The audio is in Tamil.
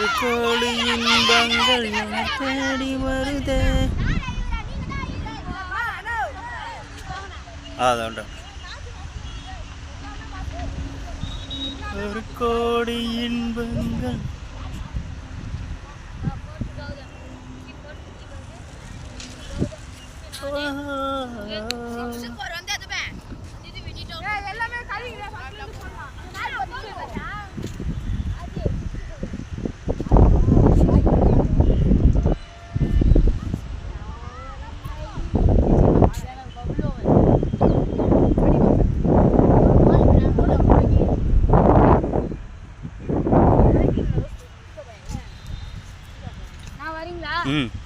ஒரு கோடி இன்பங்கள் என தேடி வருதே. அதான் ஒரு கோடி இன்பங்கள். நான் வரீங்களா?